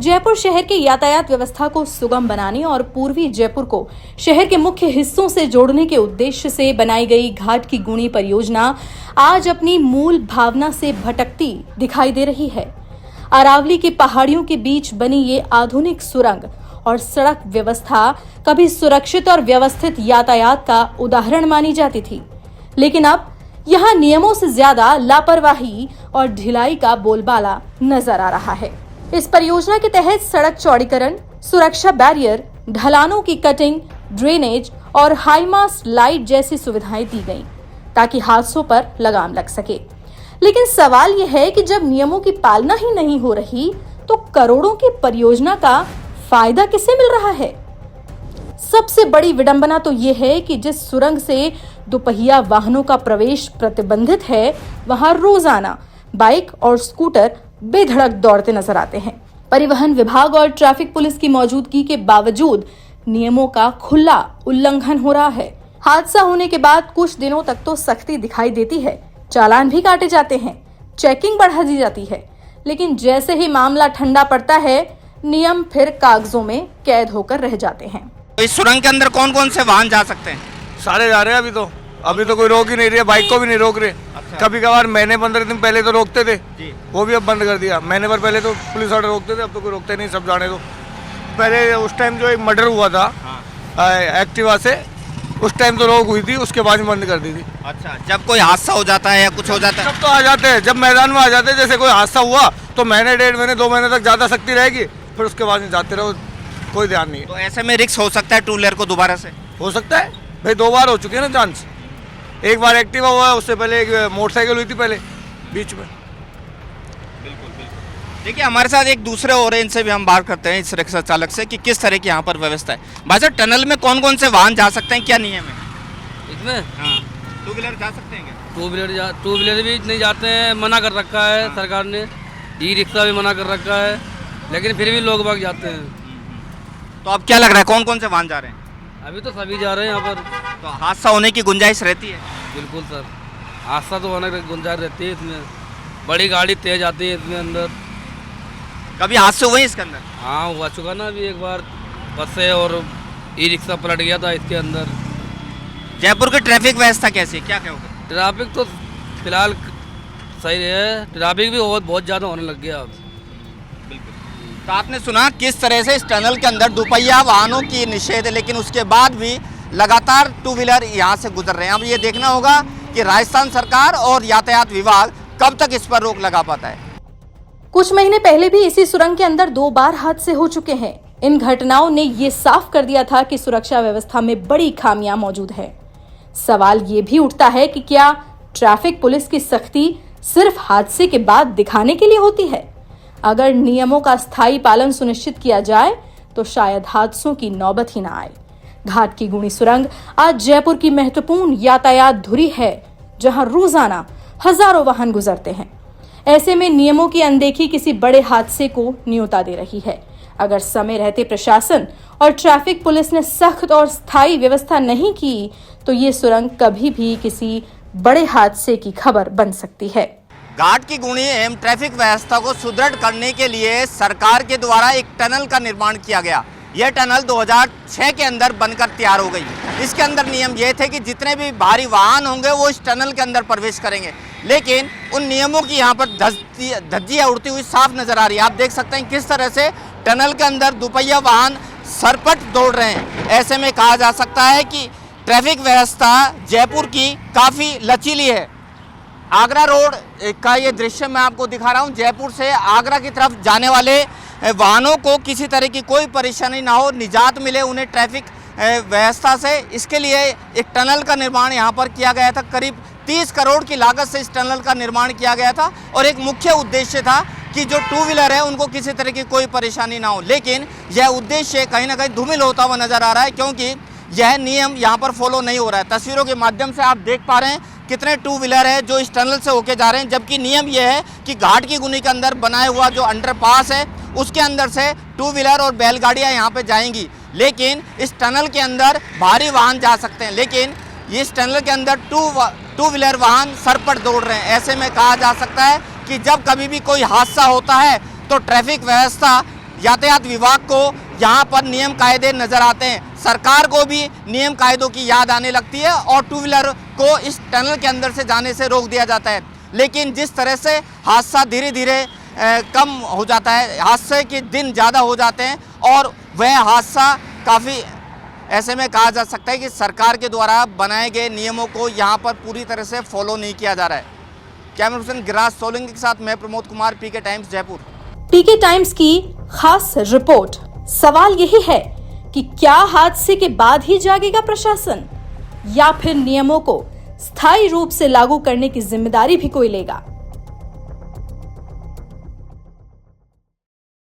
जयपुर शहर के यातायात व्यवस्था को सुगम बनाने और पूर्वी जयपुर को शहर के मुख्य हिस्सों से जोड़ने के उद्देश्य से बनाई गई घाट की गुणी परियोजना आज अपनी मूल भावना से भटकती दिखाई दे रही है। अरावली की पहाड़ियों के बीच बनी ये आधुनिक सुरंग और सड़क व्यवस्था कभी सुरक्षित और व्यवस्थित यातायात का उदाहरण मानी जाती थी, लेकिन अब यहाँ नियमों से ज्यादा लापरवाही और ढिलाई का बोलबाला नजर आ रहा है। इस परियोजना के तहत सड़क चौड़ीकरण, सुरक्षा बैरियर, ढलानों की कटिंग, ड्रेनेज और हाईमास्ट लाइट जैसी सुविधाएं दी गईं, ताकि हादसों पर लगाम लग सके। लेकिन सवाल यह है कि जब नियमों की पालना ही नहीं हो रही, तो करोड़ों की परियोजना का फायदा किसे मिल रहा है? सबसे बड़ी विडंबना तो यह है कि जिस सुरंग से दोपहिया वाहनों का प्रवेश प्रतिबंधित है, वहां रोजाना बाइक और स्कूटर बेधड़क दौड़ते नजर आते हैं। परिवहन विभाग और ट्रैफिक पुलिस की मौजूदगी के बावजूद नियमों का खुला उल्लंघन हो रहा है। हादसा होने के बाद कुछ दिनों तक तो सख्ती दिखाई देती है, चालान भी काटे जाते हैं, चेकिंग बढ़ा दी जाती है, लेकिन जैसे ही मामला ठंडा पड़ता है, नियम फिर कागजों में कैद होकर रह जाते हैं। इस सुरंग के अंदर कौन कौन से वाहन जा सकते हैं? सारे जा रहे हैं। अभी तो कोई रोक ही नहीं रही है, बाइक को भी नहीं रोक रहे। अच्छा। कभी कभार महीने 15 दिन पहले तो रोकते थे जी। वो भी अब बंद कर दिया। महीने भर पहले तो पुलिस वाले रोकते थे, अब तो कोई रोकते नहीं, सब जाने दो। पहले उस टाइम जो एक मर्डर हुआ था एक्टिवा से, उस टाइम तो रोक हुई थी, उसके बाद बंद कर दी थी। अच्छा, जब कोई हादसा हो जाता है या कुछ हो जाता है तब तो आ जाते हैं, जब मैदान में आ जाते हैं। जैसे कोई हादसा हुआ तो महीने, 1.5 महीने, 2 महीने तक ज़्यादा सख्ती रहेगी, फिर उसके बाद जाते रहो, कोई ध्यान नहीं है। तो ऐसे में रिस्क हो सकता है टू व्हीलर को दोबारा से? हो सकता है भाई, 2 बार हो चुके हैं ना चांस। एक बार एक्टिवा हुआ है, उससे पहले एक मोटरसाइकिल हुई थी पहले बीच में। बिल्कुल। देखिए, हमारे साथ एक दूसरे और हैं, इनसे भी हम बात करते हैं, इस रिक्शा चालक से, कि किस तरह की यहाँ पर व्यवस्था है। भाई साहब, टनल में कौन कौन से वाहन जा सकते हैं, क्या नियम है इसमें? हाँ, टू व्हीलर जा सकते हैं क्या? टू व्हीलर भी नहीं जाते हैं, मना कर रखा है सरकार ने। ई रिक्शा भी मना कर रखा है, लेकिन फिर भी लोग बाग जाते हैं। तो अब क्या लग रहा है, कौन कौन से वाहन जा रहे हैं? अभी तो सभी जा रहे हैं यहाँ पर। तो हादसा होने की गुंजाइश रहती है? बिल्कुल सर, हादसा तो होने की गुंजाइश रहती है इसमें। बड़ी गाड़ी तेज आती है इसमें अंदर। कभी हादसे हुए हैं इसके अंदर? हाँ, हुआ चुका ना अभी एक बार, बस से और ई रिक्शा पलट गया था इसके अंदर। जयपुर की ट्रैफिक व्यवस्था कैसी है, क्या कहोगे? ट्रैफिक तो फिलहाल सही है, ट्रैफिक भी बहुत ज़्यादा होने लग गया अब। तो आपने सुना किस तरह से इस टनल के अंदर दोपहिया वाहनों की निषेध है, लेकिन उसके बाद भी लगातार टू व्हीलर यहाँ से गुजर रहे हैं। अब ये देखना होगा कि राजस्थान सरकार और यातायात विभाग कब तक इस पर रोक लगा पाता है। कुछ महीने पहले भी इसी सुरंग के अंदर 2 बार हादसे हो चुके हैं। इन घटनाओं ने ये साफ कर दिया था कि सुरक्षा व्यवस्था में बड़ी खामियां मौजूद है। सवाल ये भी उठता है कि क्या ट्रैफिक पुलिस की सख्ती सिर्फ हादसे के बाद दिखाने के लिए होती है? अगर नियमों का स्थायी पालन सुनिश्चित किया जाए तो शायद हादसों की नौबत ही ना आए। घाट की गुणी सुरंग आज जयपुर की महत्वपूर्ण यातायात धुरी है, जहां रोजाना हजारों वाहन गुजरते हैं। ऐसे में नियमों की अनदेखी किसी बड़े हादसे को न्योता दे रही है। अगर समय रहते प्रशासन और ट्रैफिक पुलिस ने सख्त और स्थायी व्यवस्था नहीं की, तो ये सुरंग कभी भी किसी बड़े हादसे की खबर बन सकती है। घाट की गुणी एवं ट्रैफिक व्यवस्था को सुदृढ़ करने के लिए सरकार के द्वारा एक टनल का निर्माण किया गया। यह टनल 2006 के अंदर बनकर तैयार हो गई। इसके अंदर नियम ये थे कि जितने भी भारी वाहन होंगे वो इस टनल के अंदर प्रवेश करेंगे, लेकिन उन नियमों की यहाँ पर धज्जियाँ उड़ती हुई साफ नजर आ रही है। आप देख सकते हैं किस तरह से टनल के अंदर दोपहिया वाहन सरपट दौड़ रहे हैं। ऐसे में कहा जा सकता है कि ट्रैफिक व्यवस्था जयपुर की काफ़ी लचीली है। आगरा रोड का ये दृश्य मैं आपको दिखा रहा हूँ। जयपुर से आगरा की तरफ जाने वाले वाहनों को किसी तरह की कोई परेशानी ना हो, निजात मिले उन्हें ट्रैफिक व्यवस्था से, इसके लिए एक टनल का निर्माण यहाँ पर किया गया था। करीब 30 करोड़ की लागत से इस टनल का निर्माण किया गया था और एक मुख्य उद्देश्य था कि जो टू व्हीलर है उनको किसी तरह की कोई परेशानी ना हो। लेकिन यह उद्देश्य कहीं ना कहीं धूमिल होता हुआ नजर आ रहा है, क्योंकि यह नियम यहाँ पर फॉलो नहीं हो रहा है। तस्वीरों के माध्यम से आप देख पा रहे हैं कितने टू व्हीलर है जो इस टनल से होके जा रहे हैं, जबकि नियम यह है कि घाट की गुनी के अंदर बनाया हुआ जो अंडरपास है उसके अंदर से टू व्हीलर और बैलगाड़ियाँ यहाँ पे जाएंगी, लेकिन इस टनल के अंदर भारी वाहन जा सकते हैं। लेकिन इस टनल के अंदर टू व्हीलर वाहन सरपट दौड़ रहे हैं। ऐसे में कहा जा सकता है कि जब कभी भी कोई हादसा होता है तो ट्रैफिक व्यवस्था यातायात विभाग को यहाँ पर नियम कायदे नजर आते हैं, सरकार को भी नियम कायदों की याद आने लगती है और टू व्हीलर को इस टनल के अंदर से जाने से रोक दिया जाता है। लेकिन जिस तरह से हादसा धीरे धीरे कम हो जाता है, हादसे के दिन ज़्यादा हो जाते हैं और वह हादसा काफ़ी, ऐसे में कहा जा सकता है कि सरकार के द्वारा बनाए गए नियमों को यहाँ पर पूरी तरह से फॉलो नहीं किया जा रहा है। कैमरा पर्सन गिराज सोलंकी के साथ मैं प्रमोद कुमार, पीके टाइम्स जयपुर। पीके टाइम्स की खास रिपोर्ट। सवाल यही है कि क्या हादसे के बाद ही जागेगा प्रशासन या फिर नियमों को स्थायी रूप से लागू करने की जिम्मेदारी भी कोई लेगा।